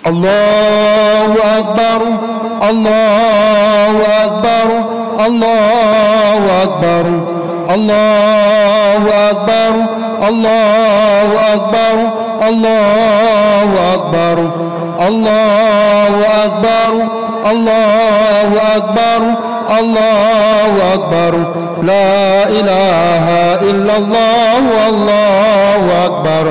Allahu Akbar, Allahu Akbar, Allahu Akbar, Allahu Akbar, Allahu Akbar, Allahu Akbar, Allahu Akbar, Allahu Akbar, Allahu Akbar, La ilaha illallah, Allahu Akbar,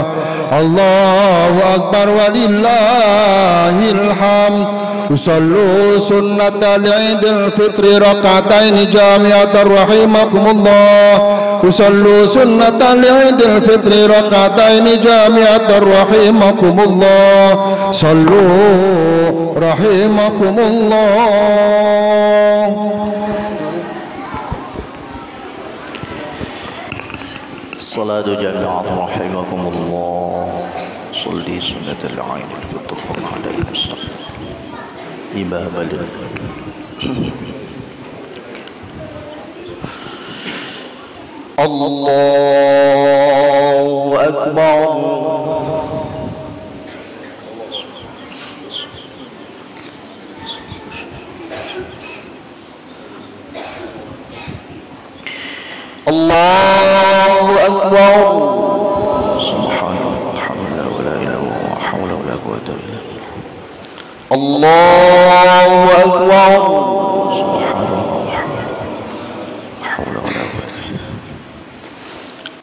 Allahu Akbar walillahil hamd. Usallu sunnatal Idul Fitri raka'ataini jami'atan rahimakumullah. Usallu sunnatal Idul Fitri raka'ataini jami'atan rahimakumullah. Sallu rahimakumullah. Salatu jami'at rahimakumullah. Salli sunnatal Idul Fitri raka'ataini Imam Ali. Allahu Akbar. Allahu Akbar. Subhanallah, la ilaha illallah, haula wala quwwata illa billah. Allahu Akbar. Subhanallah, haula wala quwwata illa billah.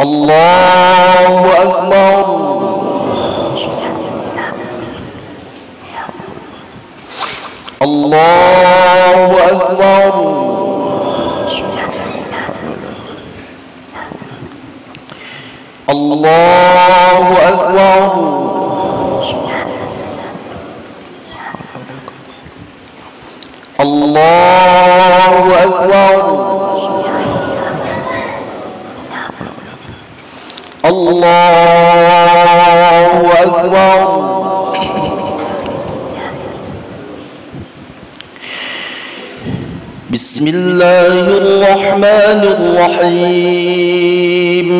Allahu Akbar. Subhanallah, Allahu Akbar. Allahu Akbar. Allahu Akbar. Allahu Akbar. Bismillahirrahmanirrahim.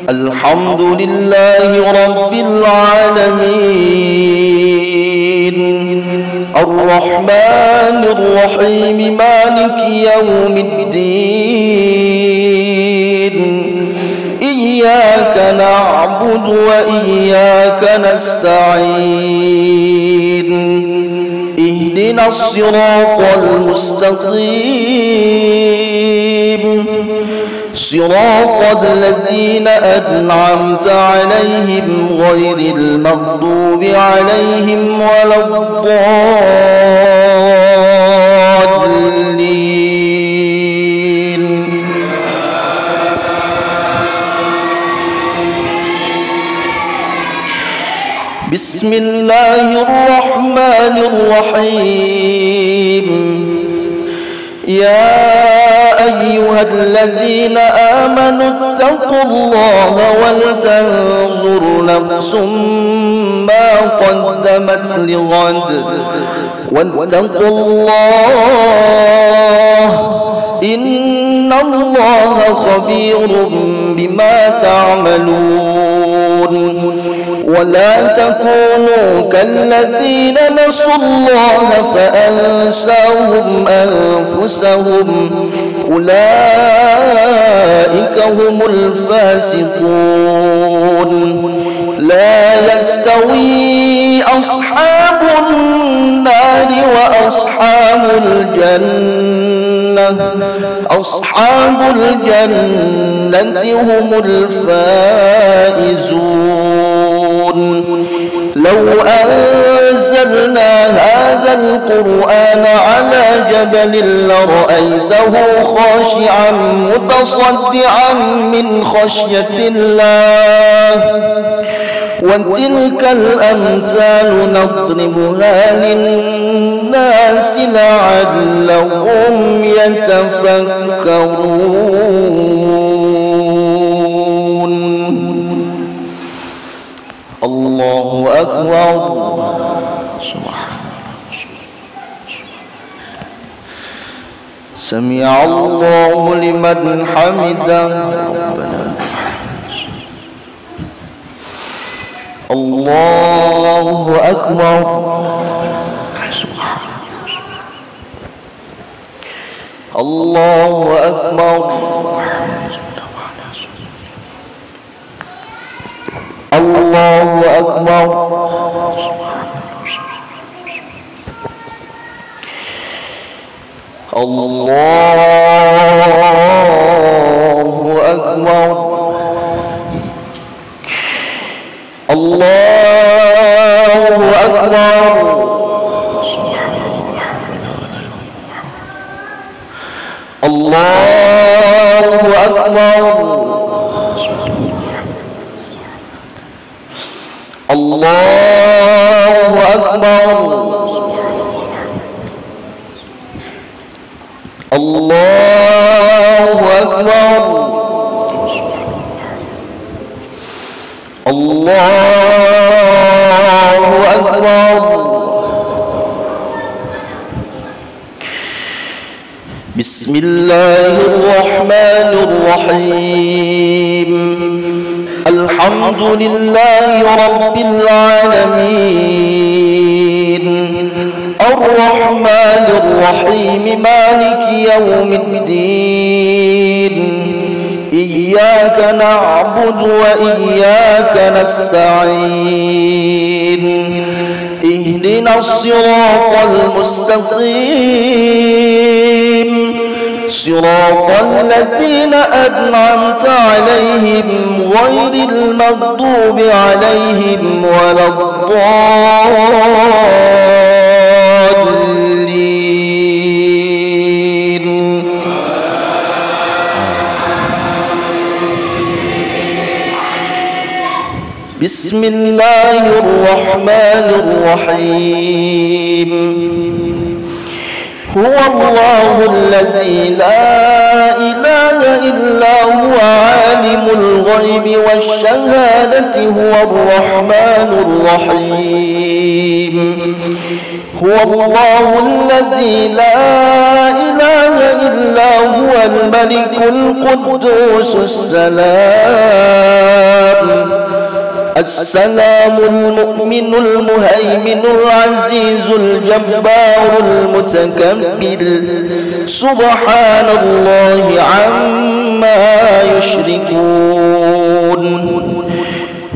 Alhamdulillahi Rabbil Alamin. Ar-Rahmanir Rahim. Maliki yawmiddin. Iyyaka na'budu wa iyyaka nasta'in. Ihdinas siratal mustaqim. صراط الذين أنعمت عليهم غير المغضوب عليهم ولا الضالين. بسم الله الرحمن الرحيم. يا أيها الذين آمنوا اتقوا الله ولتنظر نفس ما قدمت لغد واتقوا الله إن الله خبير بما تعملون. ولا تكونوا كالذين نسوا الله فأنساهم أنفسهم أولئك هم الفاسقون. لا يستوي أصحاب النار وأصحاب الجنة. أصحاب الجنة هم الفائزون. لو أنزلنا هذا القرآن على جبل لرأيته خاشعا متصدعا من خشية الله. وتلك الأمثال نضربها للناس لعلهم يتفكرون. الله أكبر. سمع الله لمن حمده. ربنا الله أكبر الله أكبر الله أكبر الله أكبر الله أكبر الله أكبر الله أكبر الله أكبر الله أكبر بسم الله الرحمن الرحيم الحمد لله رب العالمين الرحمن الرحيم مالك يوم الدين إياك نعبد وإياك نستعين اهدنا الصراط المستقيم صراط الذين أنعمت عليهم غير المغضوب عليهم ولا الضالين بسم الله الرحمن الرحيم هو الله الذي لا إله إلا هو عالم الغيب والشهادة هو الرحمن الرحيم هو الله الذي لا إله إلا هو الملك القدوس السلام المؤمن المهيمن العزيز الجبار المتكبر سبحان الله عما يشركون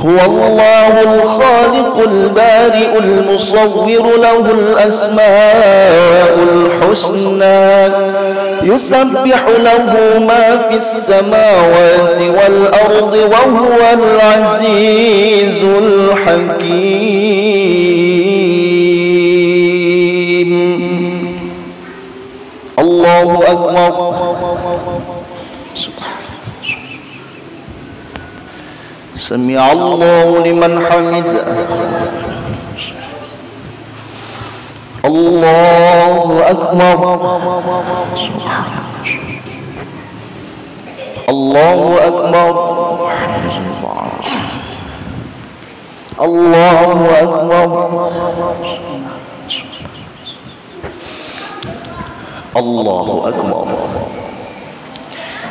هو الله الخالق البارئ المصور له الأسماء الحسنى يسبح له ما في السماوات والأرض وهو العزيز الحكيم الله أكبر سمع الله لمن حمده الله أكبر الله أكبر الله أكبر الله أكبر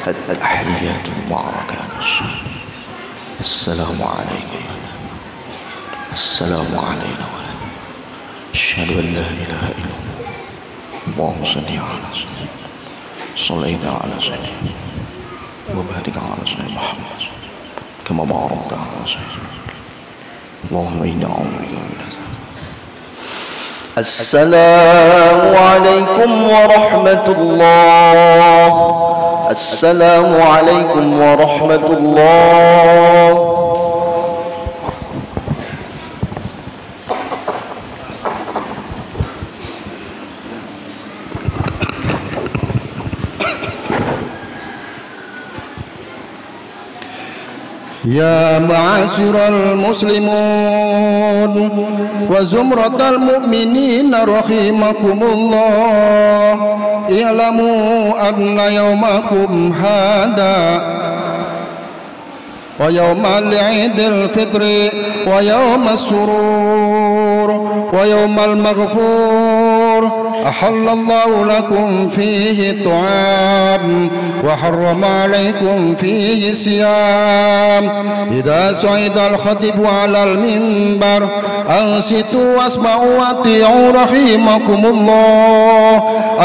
التحيات المباركات السلام عليك السلام علينا أشهد أن لا إله إلا الله اللهم صل على سيدنا صلينا على سيدنا وبارك على سيدنا محمد كما باركت على سيدنا اللهم إنا أعوذ بك من العذاب. السلام عليكم ورحمة الله السلام عليكم ورحمة الله. يا معاشر المسلمون وزمرة المؤمنين رحمكم الله اعلموا أن يومكم هذا ويوم العيد الفطر ويوم السرور ويوم المغفور أحل الله لكم فيه الطعام وحرم عليكم فيه الصيام إذا صعد الخطيب على المنبر أنصتوا واسمعوا وأطيعوا رحمكم الله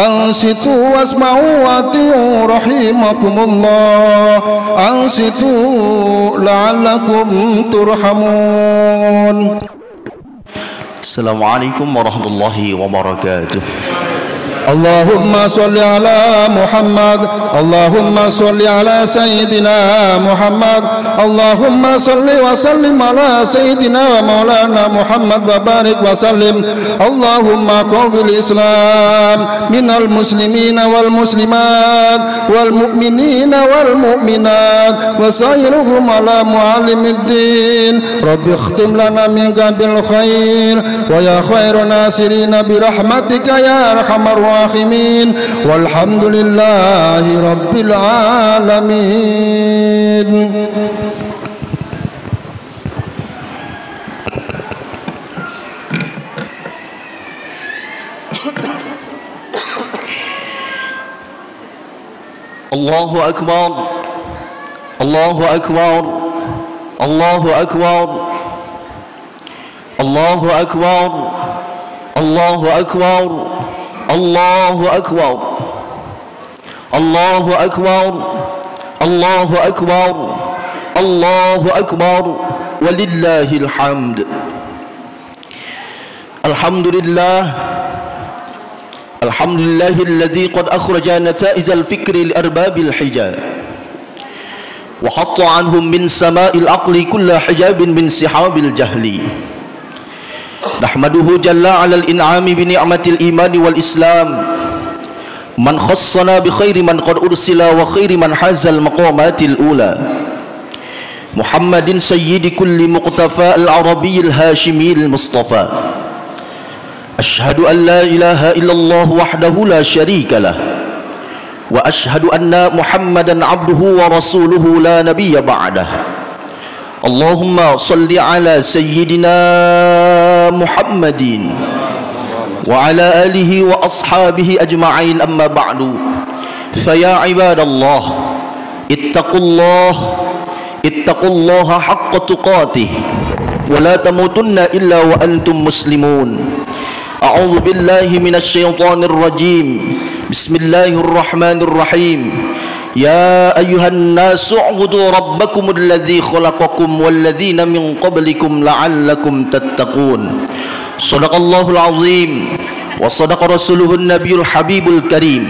أنصتوا واسمعوا وأطيعوا رحمكم الله أنصتوا لعلكم ترحمون. السلام عليكم ورحمة الله وبركاته. اللهم صل على محمد اللهم صل على سيدنا محمد اللهم صل وسلم على سيدنا ومولانا محمد وبارك وسلم. اللهم قوم الإسلام من المسلمين والمسلمات والمؤمنين والمؤمنات وسائرهم على معلم الدين. رب اختم لنا منك بالخير ويا خير ناصرين برحمتك يا أرحم الراحمين والحمد لله رب العالمين. الله أكبر الله أكبر الله أكبر الله أكبر الله أكبر الله أكبر الله أكبر الله أكبر الله أكبر ولله الحمد. الحمد لله الحمد لله الذي قد أخرج نتائج الفكر لأرباب الحجاب وحط عنهم من سماء العقل كل حجاب من سحاب الجهل. نحمده جل على الإنعام بنعمة الإيمان والإسلام من خصنا بخير من قد أرسل وخير من حاز المقامات الأولى محمد سيد كل مقتفى العربي الهاشمي المصطفى. أشهد أن لا إله إلا الله وحده لا شريك له وأشهد أن محمدا عبده ورسوله لا نبي بعده. اللهم صل على سيدنا محمد وعلى آله وأصحابه أجمعين. أما بعد فيا عباد الله اتقوا الله حق تقاته ولا تموتن إلا وأنتم مسلمون. أعوذ بالله من الشيطان الرجيم. بسم الله الرحمن الرحيم. يا أيها الناس اعبدوا ربكم الذي خلقكم والذين من قبلكم لعلكم تتقون. صدق الله العظيم وصدق رسوله النبي الحبيب الكريم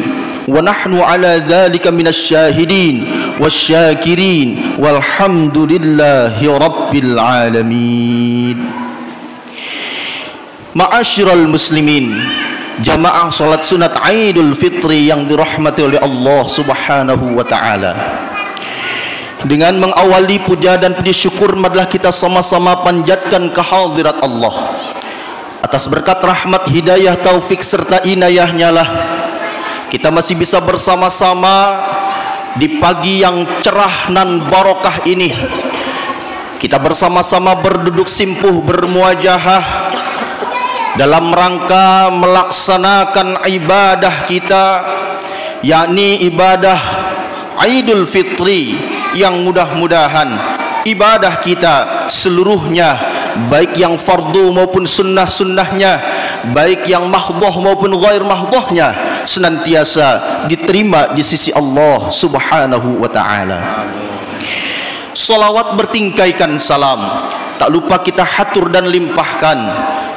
ونحن على ذلك من الشاهدين والشاكرين والحمد لله رب العالمين. Ma'asyiral muslimin, jamaah salat sunat Idul Fitri yang dirahmati oleh Allah Subhanahu wa taala. Dengan mengawali puja dan puji syukur, marilah kita sama-sama panjatkan kehadirat Allah. Atas berkat rahmat, hidayah, taufik serta inayahnya lah kita masih bisa bersama-sama di pagi yang cerah nan barokah ini. Kita bersama-sama berduduk simpuh bermuajahah dalam rangka melaksanakan ibadah kita, yakni ibadah Idul Fitri, yang mudah-mudahan ibadah kita seluruhnya, baik yang fardu maupun sunnah-sunnahnya, baik yang mahdhah maupun ghair mahdhahnya, senantiasa diterima di sisi Allah Subhanahu wa taala. Salawat bertingkaikan salam tak lupa kita hatur dan limpahkan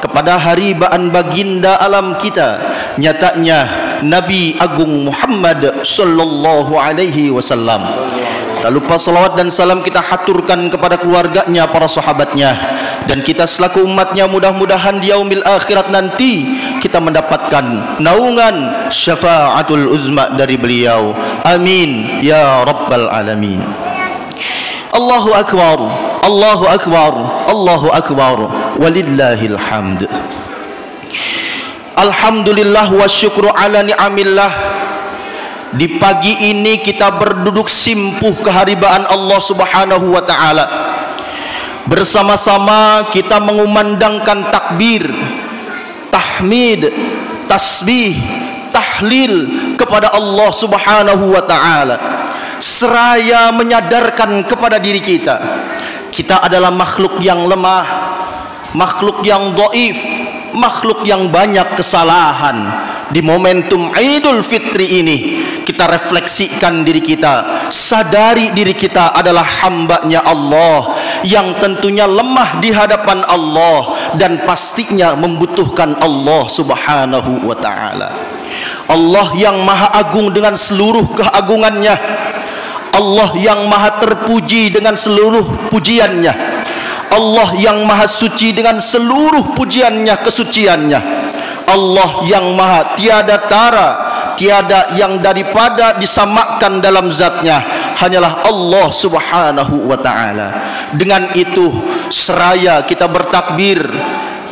kepada haribaan baginda alam kita, nyatanya Nabi Agung Muhammad sallallahu alaihi wasallam. Tak lupa salawat dan salam kita haturkan kepada keluarganya, para sahabatnya, dan kita selaku umatnya, mudah-mudahan di yaumil akhirat nanti kita mendapatkan naungan syafaatul uzma dari beliau. Amin ya rabbal alamin. Allahu akbar, Allahu akbar, Allahu akbar, walillahil hamd. Alhamdulillah wa syukru ala ni'amillah. Di pagi ini kita berduduk simpuh keharibaan Allah Subhanahu wa taala. Bersama-sama kita mengumandangkan takbir, tahmid, tasbih, tahlil kepada Allah Subhanahu wa taala, seraya menyadarkan kepada diri kita, kita adalah makhluk yang lemah, makhluk yang dhaif, makhluk yang banyak kesalahan. Di momentum Idul Fitri ini kita refleksikan diri kita, sadari diri kita adalah hamba-Nya Allah yang tentunya lemah di hadapan Allah dan pastinya membutuhkan Allah Subhanahu wa taala. Allah yang maha agung dengan seluruh keagungannya, Allah yang maha terpuji dengan seluruh pujiannya, Allah yang maha suci dengan seluruh pujiannya, kesuciannya, Allah yang maha tiada tara, tiada yang daripada disamakan dalam zatnya, hanyalah Allah Subhanahu wa ta'ala. Dengan itu seraya kita bertakbir,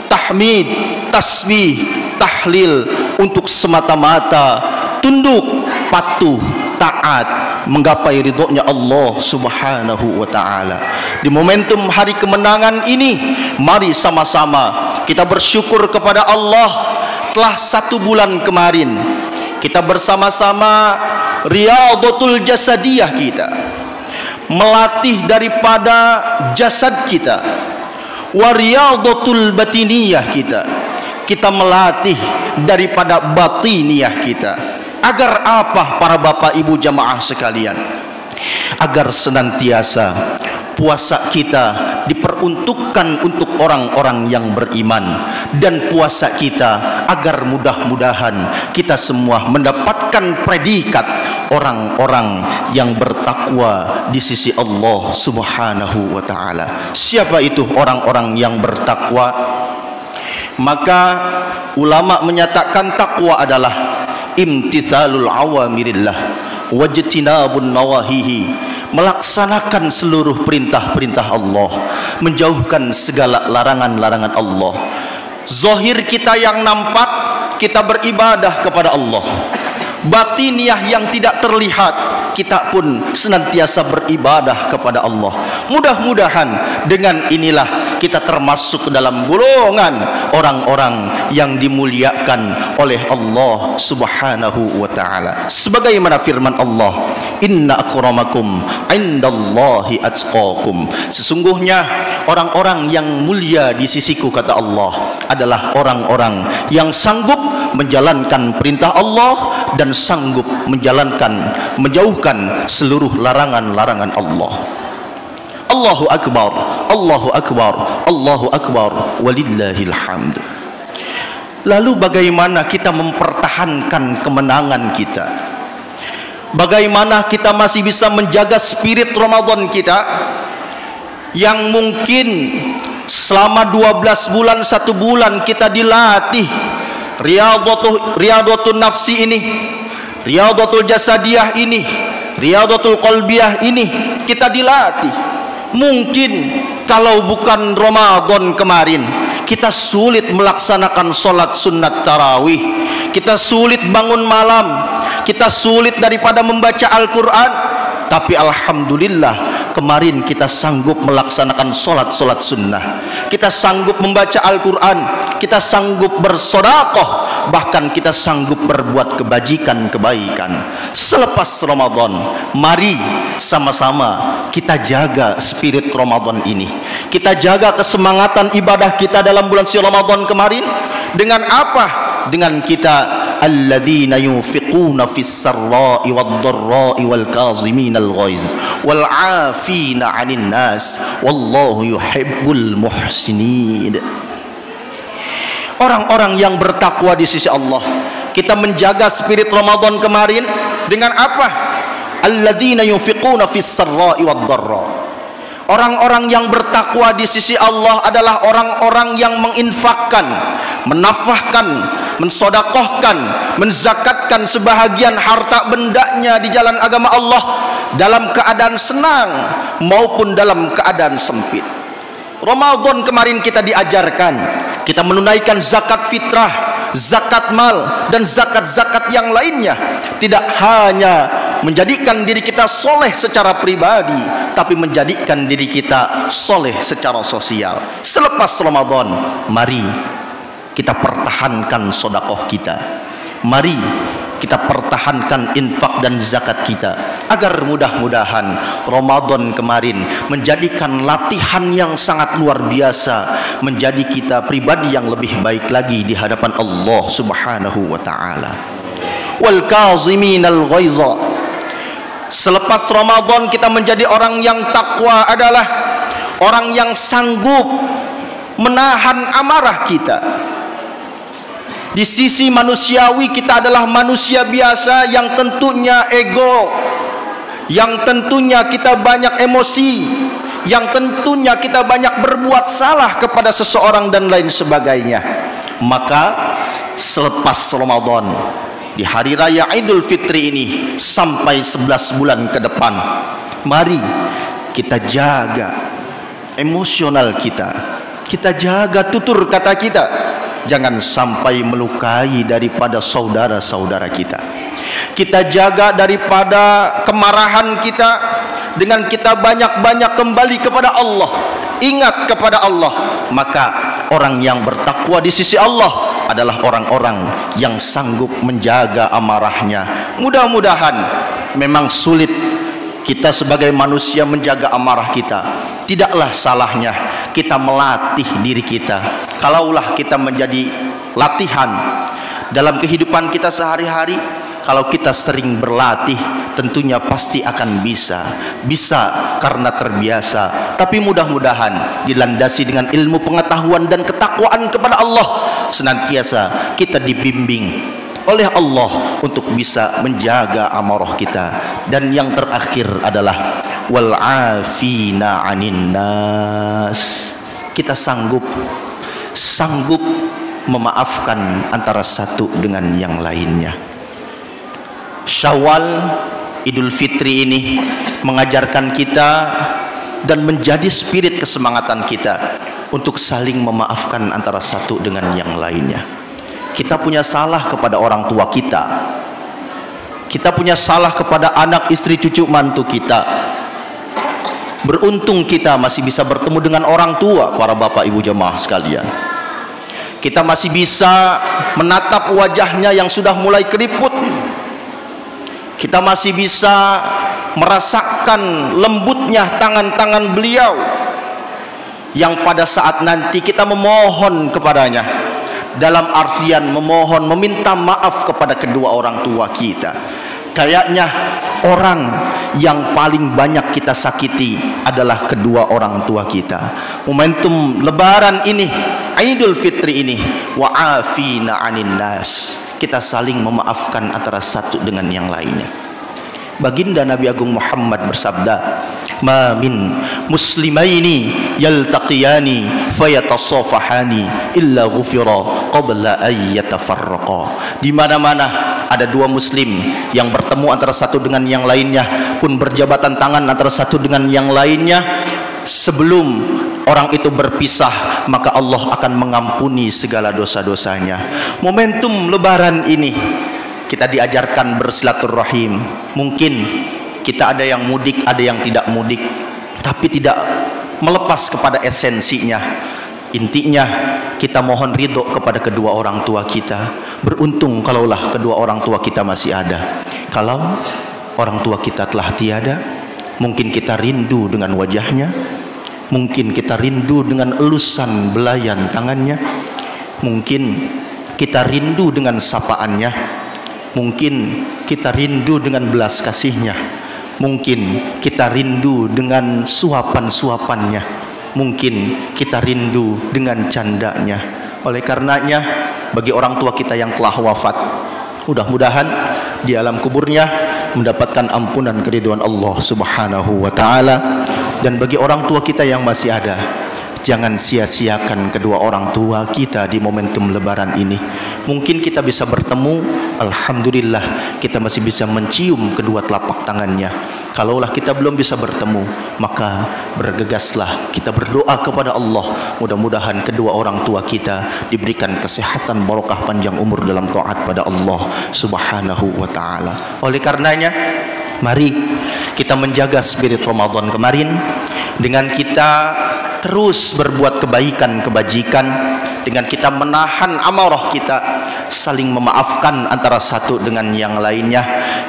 tahmid, tasbih, tahlil untuk semata-mata tunduk, patuh, taat, menggapai ridhonya Allah Subhanahu wa ta'ala. Di momentum hari kemenangan ini, mari sama-sama kita bersyukur kepada Allah. Telah 1 bulan kemarin kita bersama-sama riyadatul jasadiyah kita, melatih daripada jasad kita, wa riyadatul batiniyah kita melatih daripada batiniyah kita. Agar apa para bapak ibu jamaah sekalian? Agar senantiasa puasa kita diperuntukkan untuk orang-orang yang beriman, dan puasa kita agar mudah-mudahan kita semua mendapatkan predikat orang-orang yang bertakwa di sisi Allah Subhanahu wa ta'ala. Siapa itu orang-orang yang bertakwa? Maka ulama menyatakan takwa adalah imtithalul awamirillah wajtinabun nawahihi, melaksanakan seluruh perintah-perintah Allah, menjauhkan segala larangan-larangan Allah. Zahir kita yang nampak, kita beribadah kepada Allah. Batiniah yang tidak terlihat, kita pun senantiasa beribadah kepada Allah. Mudah-mudahan dengan inilah kita termasuk dalam golongan orang-orang yang dimuliakan oleh Allah Subhanahu wa ta'ala. Sebagaimana firman Allah, inna akramakum indallahi atqakum, sesungguhnya orang-orang yang mulia di sisiku, kata Allah, adalah orang-orang yang sanggup menjalankan perintah Allah dan sanggup menjauhkan seluruh larangan-larangan Allah. Allahu akbar, Allahu akbar, Allahu akbar, walillahil hamd. Lalu bagaimana kita mempertahankan kemenangan kita? Bagaimana kita masih bisa menjaga spirit Ramadan kita yang mungkin selama 12 bulan, 1 bulan kita dilatih riyadatul nafsi ini, riyadatul jasadiyah ini, riyadatul qalbiyah ini, kita dilatih. Mungkin kalau bukan Ramadan kemarin, kita sulit melaksanakan sholat sunat tarawih, kita sulit bangun malam, kita sulit daripada membaca Al-Quran. Tapi alhamdulillah kemarin kita sanggup melaksanakan sholat sunnah, kita sanggup membaca Al-Quran, kita sanggup bersedekah, bahkan kita sanggup berbuat kebajikan-kebaikan. Selepas Ramadan, mari sama-sama kita jaga spirit Ramadan ini, kita jaga kesemangatan ibadah kita dalam bulan suci Ramadan kemarin. Dengan apa? Dengan kita alladzina yunfiquna fis sarra'i wad-dharra'i wal kaziminal ghaiz wal 'afina 'anil nas wallahu yuhibbul muhsinin. Orang-orang yang bertakwa di sisi Allah. Kita menjaga spirit Ramadan kemarin dengan apa? Alladzina yunfiquna fis sarra'i wad-dharra. Orang-orang yang bertakwa di sisi Allah adalah orang-orang yang menginfakkan, menafkahkan, mensedekahkan, menzakatkan sebahagian harta bendanya di jalan agama Allah dalam keadaan senang maupun dalam keadaan sempit. Ramadan kemarin kita diajarkan, kita menunaikan zakat fitrah, zakat mal, dan zakat-zakat yang lainnya. Tidak hanya menjadikan diri kita soleh secara pribadi, tapi menjadikan diri kita soleh secara sosial. Selepas Ramadan, mari kita pertahankan sedekah kita. Mari kita pertahankan infak dan zakat kita, agar mudah-mudahan Ramadan kemarin menjadikan latihan yang sangat luar biasa, menjadi kita pribadi yang lebih baik lagi di hadapan Allah Subhanahu wa taala. Wal kaziminal ghaiza. Selepas Ramadan kita menjadi orang yang takwa adalah orang yang sanggup menahan amarah kita. Di sisi manusiawi kita adalah manusia biasa yang tentunya ego, yang tentunya kita banyak emosi, yang tentunya kita banyak berbuat salah kepada seseorang dan lain sebagainya. Maka selepas Ramadan, di hari raya Idul Fitri ini sampai 11 bulan ke depan, mari kita jaga emosional kita, kita jaga tutur kata kita, jangan sampai melukai daripada saudara-saudara kita. Kita jaga daripada kemarahan kita dengan kita banyak-banyak kembali kepada Allah, ingat kepada Allah. Maka orang yang bertakwa di sisi Allah adalah orang-orang yang sanggup menjaga amarahnya. Mudah-mudahan, memang sulit kita sebagai manusia menjaga amarah kita. Tidaklah salahnya kita melatih diri kita. Kalaulah kita menjadi latihan dalam kehidupan kita sehari-hari, kalau kita sering berlatih, tentunya pasti akan bisa karena terbiasa. Tapi mudah-mudahan dilandasi dengan ilmu pengetahuan dan ketakwaan kepada Allah, senantiasa kita dibimbing oleh Allah untuk bisa menjaga amarah kita. Dan yang terakhir adalah wal afina 'anin nas. Kita sanggup memaafkan antara satu dengan yang lainnya. Syawal Idul Fitri ini mengajarkan kita dan menjadi spirit kesemangatan kita untuk saling memaafkan antara satu dengan yang lainnya. Kita punya salah kepada orang tua kita, kita punya salah kepada anak, istri, cucu, mantu kita. Beruntung kita masih bisa bertemu dengan orang tua, para bapak ibu jemaah sekalian. Kita masih bisa menatap wajahnya yang sudah mulai keriput. Kita masih bisa merasakan lembutnya tangan-tangan beliau, yang pada saat nanti kita memohon kepadanya, dalam artian memohon, meminta maaf kepada kedua orang tua kita. Kayaknya orang yang paling banyak kita sakiti adalah kedua orang tua kita. Momentum lebaran ini, Idul Fitri ini, wa'afina 'anin nas, kita saling memaafkan antara satu dengan yang lainnya. Baginda Nabi Agung Muhammad bersabda, ma min muslimaini yaltaqiyani fayatasafahani illa ghufira qabla an yatafarraqa. Di mana-mana ada dua muslim yang bertemu antara satu dengan yang lainnya, pun berjabatan tangan antara satu dengan yang lainnya, sebelum orang itu berpisah, maka Allah akan mengampuni segala dosa-dosanya. Momentum lebaran ini kita diajarkan bersilaturahim. Mungkin kita ada yang mudik, ada yang tidak mudik, tapi tidak melepas kepada esensinya. Intinya kita mohon ridho kepada kedua orang tua kita. Beruntung kalaulah kedua orang tua kita masih ada. Kalau orang tua kita telah tiada, mungkin kita rindu dengan wajahnya, mungkin kita rindu dengan elusan belayan tangannya, mungkin kita rindu dengan sapaannya, mungkin kita rindu dengan belas kasihnya, mungkin kita rindu dengan suapan-suapannya, mungkin kita rindu dengan candanya. Oleh karenanya, bagi orang tua kita yang telah wafat, mudah-mudahan di alam kuburnya mendapatkan ampunan keridhaan Allah Subhanahu wa taala. Dan bagi orang tua kita yang masih ada, jangan sia-siakan kedua orang tua kita di momentum lebaran ini. Mungkin kita bisa bertemu, alhamdulillah kita masih bisa mencium kedua telapak tangannya. Kalaulah kita belum bisa bertemu, maka bergegaslah kita berdoa kepada Allah, mudah-mudahan kedua orang tua kita diberikan kesehatan, barokah, panjang umur dalam taat pada Allah Subhanahu wa taala. Oleh karenanya, mari kita menjaga spirit Ramadan kemarin dengan kita terus berbuat kebaikan, kebajikan, dengan kita menahan amarah kita, saling memaafkan antara satu dengan yang lainnya.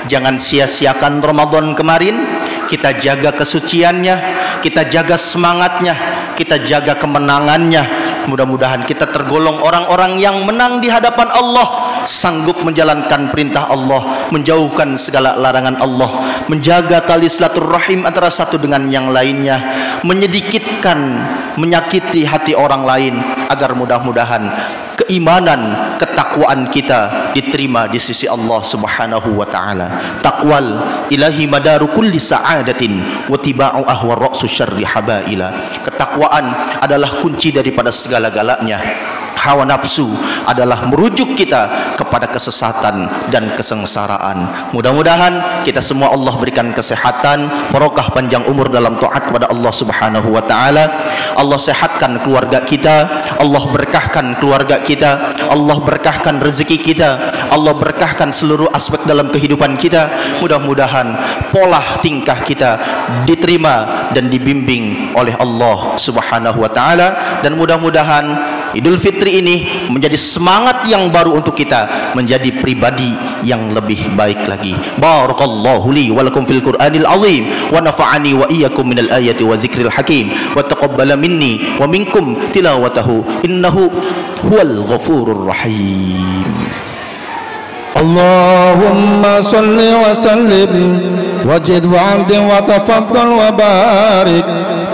Jangan sia-siakan Ramadan kemarin. Kita jaga kesuciannya, kita jaga semangatnya, kita jaga kemenangannya. Mudah-mudahan kita tergolong orang-orang yang menang di hadapan Allah, sanggup menjalankan perintah Allah, menjauhkan segala larangan Allah, menjaga tali silaturahim antara satu dengan yang lainnya, menyedikitkan menyakiti hati orang lain, agar mudah-mudahan keimanan, ketakwaan kita diterima di sisi Allah Subhanahu wa taala. Taqwal ilahi madaru kulli sa'adatin wa tiba'u ahwa ra'su syarri habaila. Ketakwaan adalah kunci daripada segala-galanya. Hawa nafsu adalah merujuk kita kepada kesesatan dan kesengsaraan. Mudah-mudahan kita semua Allah berikan kesehatan, barokah panjang umur dalam taat kepada Allah Subhanahu wa taala. Allah sehatkan keluarga kita, Allah berkahkan keluarga kita, Allah berkahkan rezeki kita, Allah berkahkan seluruh aspek dalam kehidupan kita. Mudah-mudahan pola tingkah kita diterima dan dibimbing oleh Allah Subhanahu wa taala, dan mudah-mudahan Idul Fitri ini menjadi semangat yang baru untuk kita menjadi pribadi yang lebih baik lagi. Barakallahu li wa lakum fil Qur'anil azim wa nafa'ani wa iyyakum minal ayati wa dzikril hakim wa taqabbala minni wa minkum tilawatahu innahu huwal ghafurur rahim. Allahumma salli wa sallim wajid wa andi wa tafaddal wa barik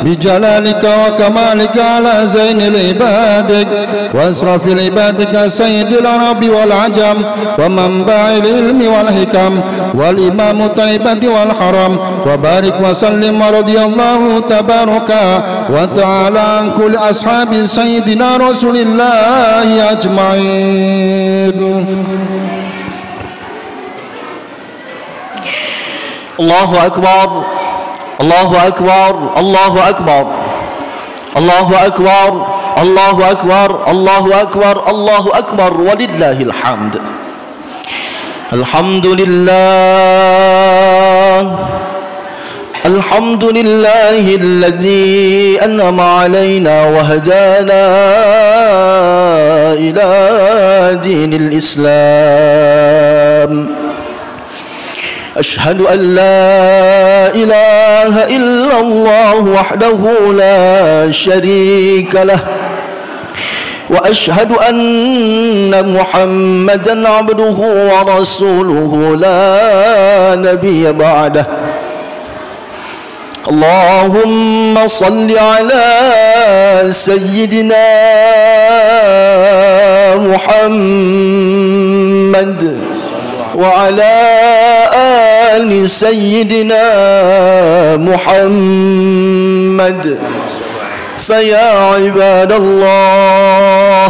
bijalalika wa kamalika ala zainil ibadik wa asrafil ibadika sayyidil arabi wal ajam wa manba'il ilmi wal hikam wal imamu taibati wal haram wa barik wa sallim wa radiyallahu tabaraka wa ta'ala an kulli ashabi sayyidina rasulillahi ajma'in. Allahu Akbar, Allahu Akbar, Allahu Akbar, Allahu Akbar, Allahu Akbar, Allahu Akbar, Allahu Akbar, walillahil hamd. Alhamdulillah, alhamdulillahilladzi an'ama alaina wa hadana ila dinil Islam. أشهد أن لا إله إلا الله وحده لا شريك له وأشهد أن محمدا عبده ورسوله لا نبي بعده. اللهم صل على سيدنا محمد وعلى آل سيدنا محمد. فيا عباد الله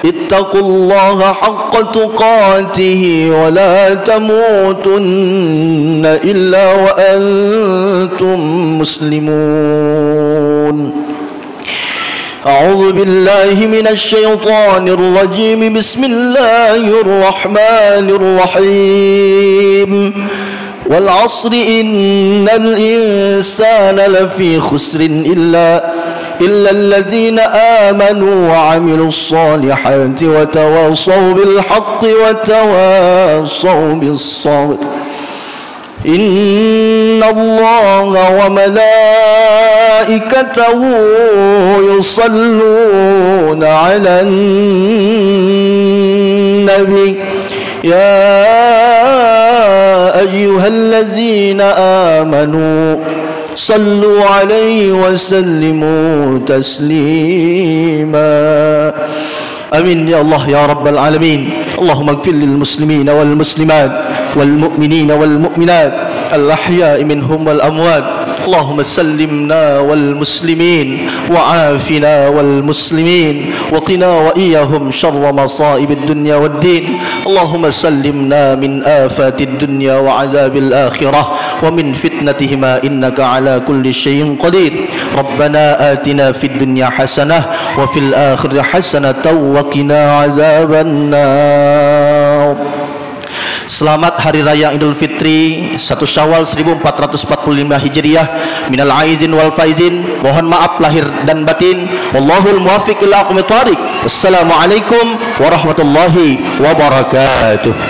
اتقوا الله حق تقاته ولا تموتن إلا وأنتم مسلمون. أعوذ بالله من الشيطان الرجيم. بسم الله الرحمن الرحيم. والعصر إن الإنسان لفي خسر إلا الذين آمنوا وعملوا الصالحات وتواصوا بالحق وتواصوا بالصبر. إن الله وملائكته يصلون على النبي يا أيها الذين آمنوا صلوا عليه وسلموا تسليما. آمين يا الله يا رب العالمين. اللهم اغفر للمسلمين والمسلمات والمؤمنين والمؤمنات الأحياء منهم والأموات. اللهم سلمنا والمسلمين وعافنا والمسلمين وقنا وإياهم شر مصائب الدنيا والدين. اللهم سلمنا من آفات الدنيا وعذاب الآخرة ومن فتنتهما إنك على كل شيء قدير. ربنا آتنا في الدنيا حسنة وفي الآخرة حسنة وقنا عذاب النار. Selamat Hari Raya Idul Fitri 1 Syawal 1445 Hijriah minal aizin wal faizin. Mohon maaf lahir dan batin. Wallahul muwaffiq ila aqwamit thariq. Wassalamualaikum warahmatullahi wabarakatuh.